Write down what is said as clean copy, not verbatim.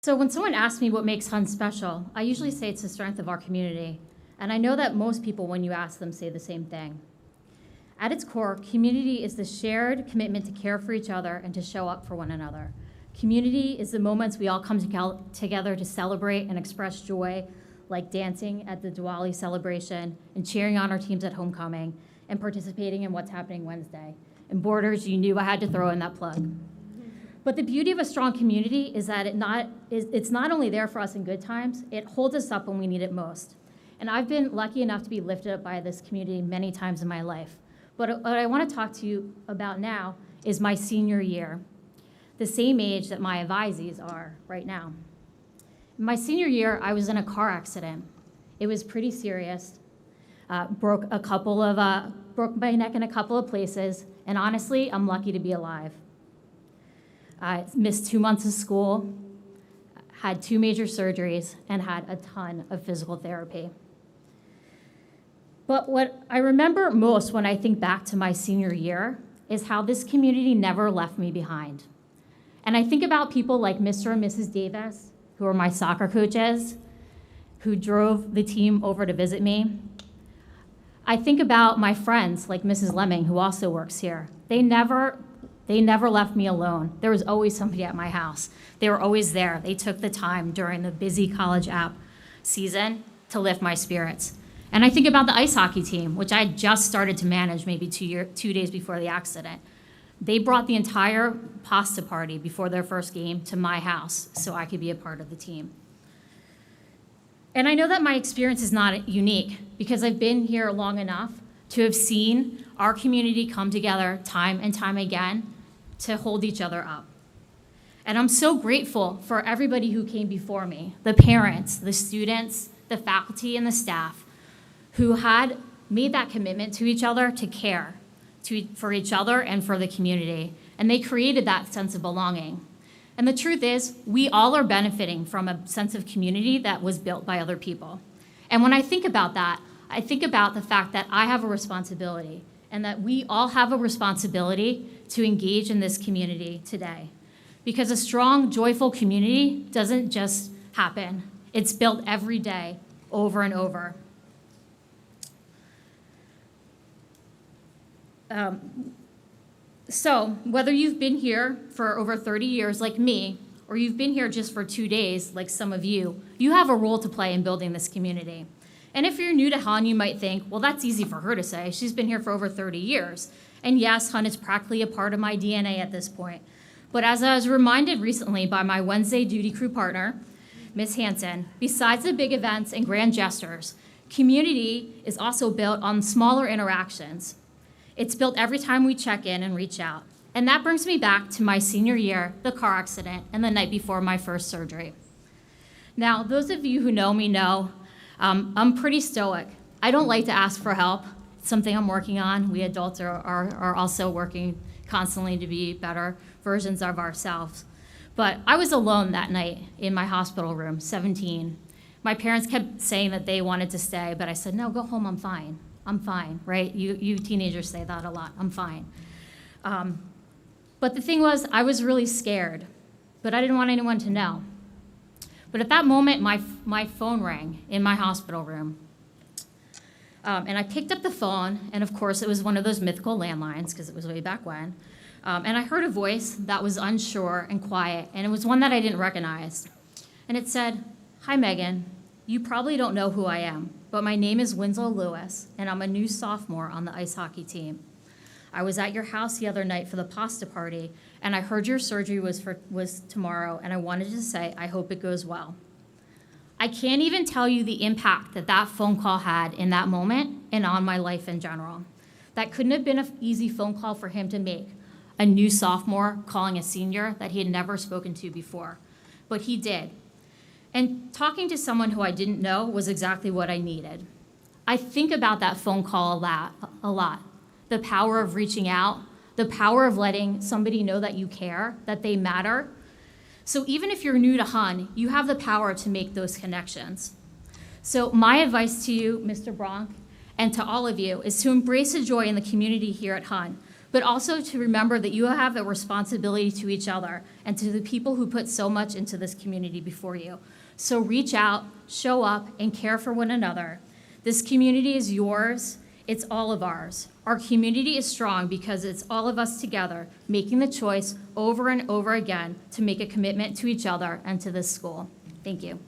So when someone asks me what makes Hun special, I usually say it's the strength of our community. And I know that most people, when you ask them, say the same thing. At its core, community is the shared commitment to care for each other and to show up for one another. Community is the moments we all come together to celebrate and express joy, like dancing at the Diwali celebration and cheering on our teams at homecoming and participating in What's Happening Wednesday. And Borders, you knew I had to throw in that plug. But the beauty of a strong community is that it's not only there for us in good times, it holds us up when we need it most. And I've been lucky enough to be lifted up by this community many times in my life. But what I want to talk to you about now is my senior year, the same age that my advisees are right now. In my senior year, I was in a car accident. It was pretty serious. Broke my neck in a couple of places, and honestly, I'm lucky to be alive. I missed 2 months of school, had 2 major surgeries, and had a ton of physical therapy. But what I remember most when I think back to my senior year is how this community never left me behind. And I think about people like Mr. and Mrs. Davis, who are my soccer coaches, who drove the team over to visit me. I think about my friends like Mrs. Lemming, who also works here. They never left me alone. There was always somebody at my house. They were always there. They took the time during the busy college app season to lift my spirits. And I think about the ice hockey team, which I had just started to manage maybe 2 days before the accident. They brought the entire pasta party before their first game to my house so I could be a part of the team. And I know that my experience is not unique because I've been here long enough to have seen our community come together time and time again to hold each other up. And I'm so grateful for everybody who came before me, the parents, the students, the faculty, and the staff who had made that commitment to each other to care for each other and for the community. And they created that sense of belonging. And the truth is, we all are benefiting from a sense of community that was built by other people. And when I think about that, I think about the fact that I have a responsibility and that we all have a responsibility to engage in this community today. Because a strong, joyful community doesn't just happen. It's built every day, over and over. So whether you've been here for over 30 years like me, or you've been here just for 2 days like some of you, you have a role to play in building this community. And if you're new to Hun, you might think, well, that's easy for her to say. She's been here for over 30 years. And yes, Hun is practically a part of my DNA at this point. But as I was reminded recently by my Wednesday duty crew partner, Ms. Hansen, besides the big events and grand gestures, community is also built on smaller interactions. It's built every time we check in and reach out. And that brings me back to my senior year, the car accident, and the night before my first surgery. Now, those of you who know me know I'm pretty stoic. I don't like to ask for help. It's something I'm working on. We adults are also working constantly to be better versions of ourselves. But I was alone that night in my hospital room, 17. My parents kept saying that they wanted to stay, but I said, no, go home, I'm fine. I'm fine, right? You teenagers say that a lot, I'm fine. But the thing was, I was really scared, but I didn't want anyone to know. But at that moment, my phone rang in my hospital room. And I picked up the phone, and of course, it was one of those mythical landlines, because it was way back when. And I heard a voice that was unsure and quiet, and it was one that I didn't recognize. And it said, "Hi, Megan. You probably don't know who I am, but my name is Winslow Lewis, and I'm a new sophomore on the ice hockey team. I was at your house the other night for the pasta party, and I heard your surgery was tomorrow, and I wanted to say I hope it goes well." I can't even tell you the impact that phone call had in that moment and on my life in general. That couldn't have been an easy phone call for him to make, a new sophomore calling a senior that he had never spoken to before, but he did. And talking to someone who I didn't know was exactly what I needed. I think about that phone call a lot. The power of reaching out, the power of letting somebody know that you care, that they matter. So even if you're new to Hun, you have the power to make those connections. So my advice to you, Mr. Bronk, and to all of you is to embrace the joy in the community here at Hun, but also to remember that you have a responsibility to each other and to the people who put so much into this community before you. So reach out, show up, and care for one another. This community is yours. It's all of ours. Our community is strong because it's all of us together making the choice over and over again to make a commitment to each other and to this school. Thank you.